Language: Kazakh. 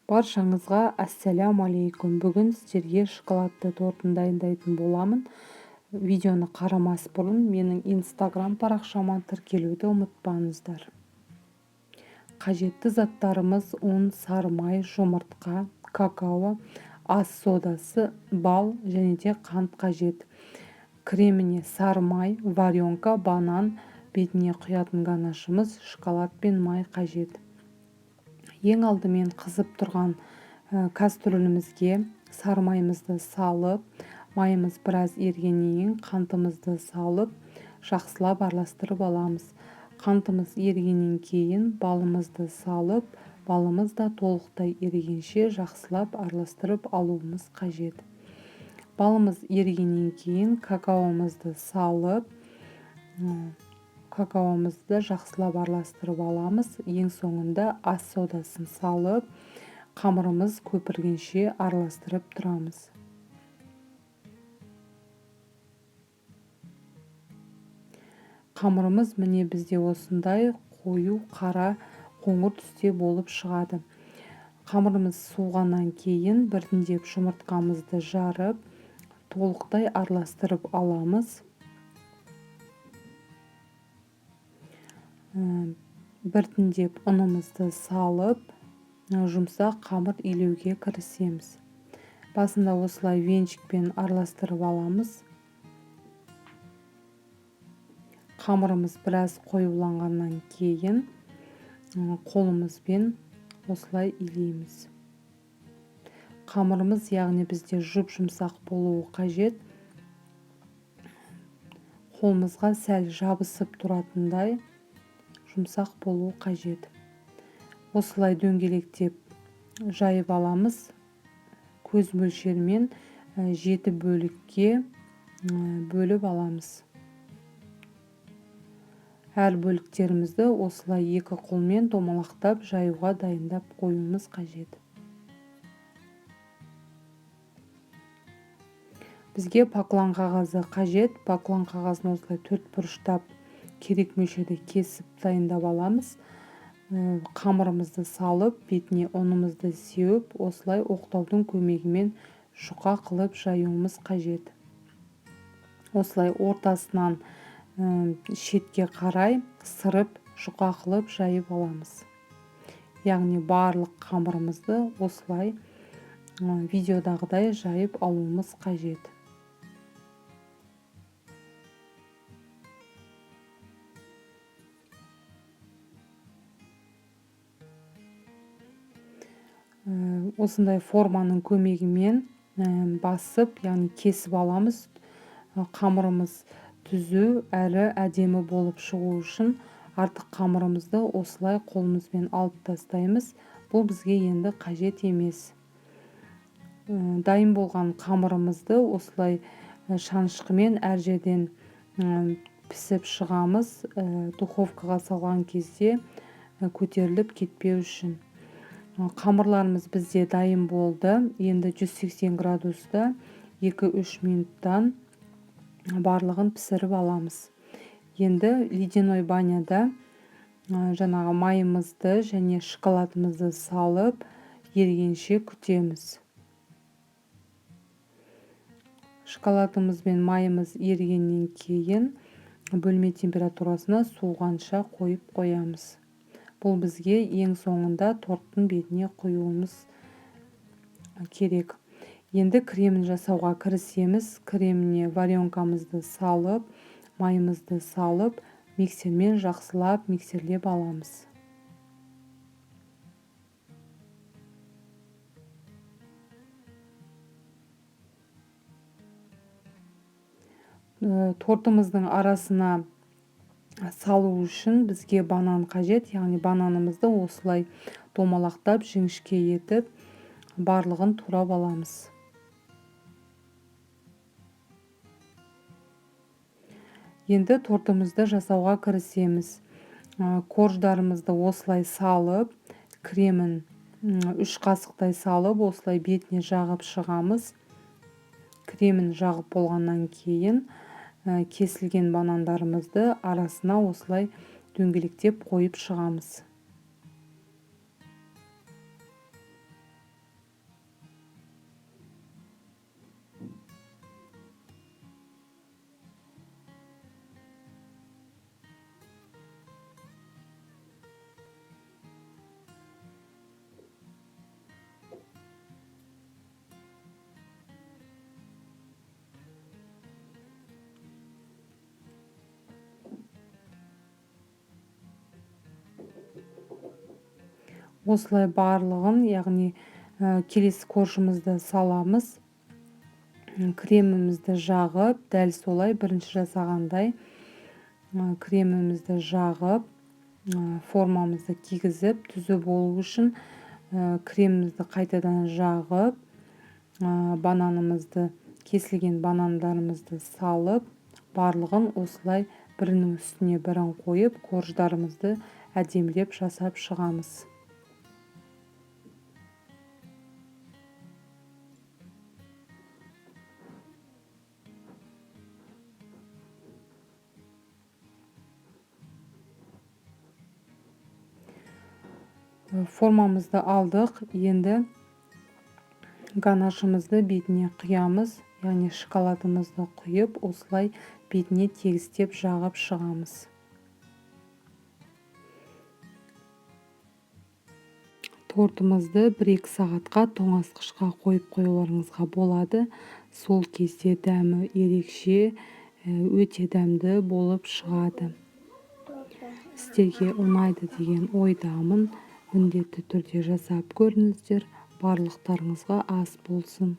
Баршаңызға ассалям алейкум. Бүгін сіздерге шоколадты тортын дайындайтын боламын. Видеоны қарамас бұрын менің инстаграм парақшама тіркелуді ұмытпаңыздар. Қажетті заттарымыз ұн, сары май, жұмыртқа, какао, ас содасы, бал және де қант қажет. Креміне сары май, варенка, банан, бетіне құятын ганашымыз, шоколад пен май қажет. Ең алдымен қызып тұрған кастрөлімізге сары майымызды салып, майымыз біраз ергеннен кейін қантымызды салып, жақсылап араластырып аламыз. Қантымыз ергеннен кейін балымызды салып, балымыз да толықтай ергенше жақсылап араластырып алуымыз қажет. Балымыз ергеннен кейін какаомызды салып, какаомызды жақсылап араластырып аламыз. Ең соңында ас содасын салып, қамырымыз көпіргенше араластырып тұрамыз. Қамырымыз міне бізде осындай қою қара қоңыр түсте болып шығады. Қамырымыз суығаннан кейін біртіндеп жұмыртқамызды жарып, толықтай араластырып аламыз. Біртіндеп ұнымызды салып, жұмсақ қамыр илеуге кірісеміз. Басында осылай венчикпен араластырып аламыз. Қамырымыз біраз қоюланғаннан кейін қолымызбен осылай илейміз. Қамырымыз, яғни бізде жұп-жұмсақ болуы қажет. Қолымызға сәл жабысып тұратындай жұмсақ болуы қажет. Осылай дөңгелектеп жайып аламыз. Көз мөлшерімен 7 бөлікке бөліп аламыз. Әр бөліктерімізді осылай екі қолмен домалақтап жаюға дайындап қоюымыз қажет. Бізге поклан қағазы қажет. Поклан қағазын осылай 4 бұрыштап керек мөлшерде кесіп дайындап аламыз. Қамырымызды салып, бетіне ұнымызды сеуіп, осылай оқтаудың көмегімен жұқа қылып жаюымыз қажет. Осылай ортасынан шетке қарай сырып, жұқа қылып жайып аламыз. Яғни барлық қамырымызды осылай видеодағыдай жайып алуымыз қажет. Осындай форманың көмегімен басып, яғни кесіп аламыз. Қамырымыз түзу әрі әдемі болып шығу үшін артық қамырымызды осылай қолымызбен алып тастаймыз. Бұл бізге енді қажет емес. Дайын болған қамырымызды осылай шанышқымен әр жерден пісіп шығамыз. Духовкаға салған кезде көтеріліп кетпеу үшін. Қамырларымыз бізде дайын болды. Енді 180 градуста 2-3 минуттан барлығын пісіріп аламыз. Енді ледяной баняда жаңағы майымызды және шоколадымызды салып, ергенше күтеміз. Шоколадымыз бен майымыз ергеннен кейін бөлме температурасына суығанша қойып қоямыз. Бұл бізге ең соңында торттың бетіне құюымыз керек. Енді кремін жасауға кірісеміз. Креміне варенкамызды салып, майымызды салып, миксермен жақсылап миксерлеп аламыз. Тортымыздың арасына салу үшін бізге банан қажет. Яғни бананымызды осылай домалақтап, жіңішке етіп, барлығын турап аламыз. Енді тортымызды жасауға кірісеміз. Корждарымызды осылай салып, кремін 3 қасықтай салып, осылай бетіне жағып шығамыз. Кремін жағып болғаннан кейін кесілген банандарымызды арасына осылай дөңгелектеп қойып шығамыз. осылай барлығын, яғни келесі коржымызды саламыз. Кремімізді жағып, дәл солай бірінші жасағандай кремімізді жағып, формамызды кигізіп, түзу болу үшін кремімізді қайтадан жағып, бананымызды, кесілген банандарымызды салып, барлығын осылай бірінің үстіне бірін қойып, корждарымызды әдемілеп жасап шығамыз. Формамызды алдық, енді ганашымызды бетіне құямыз, яғни шоколадымызды құйып, осылай бетіне тегістеп жағып шығамыз. Тортымызды 1-2 сағатқа тоңазытқышқа қойып қоюларыңызға болады. Сол кезде дәмі ерекше, өте дәмді болып шығады. Сіздерге ұнайды деген ойдамын. Міндетті түрде жасап көріңіздер. Барлықтарыңызға ас болсын.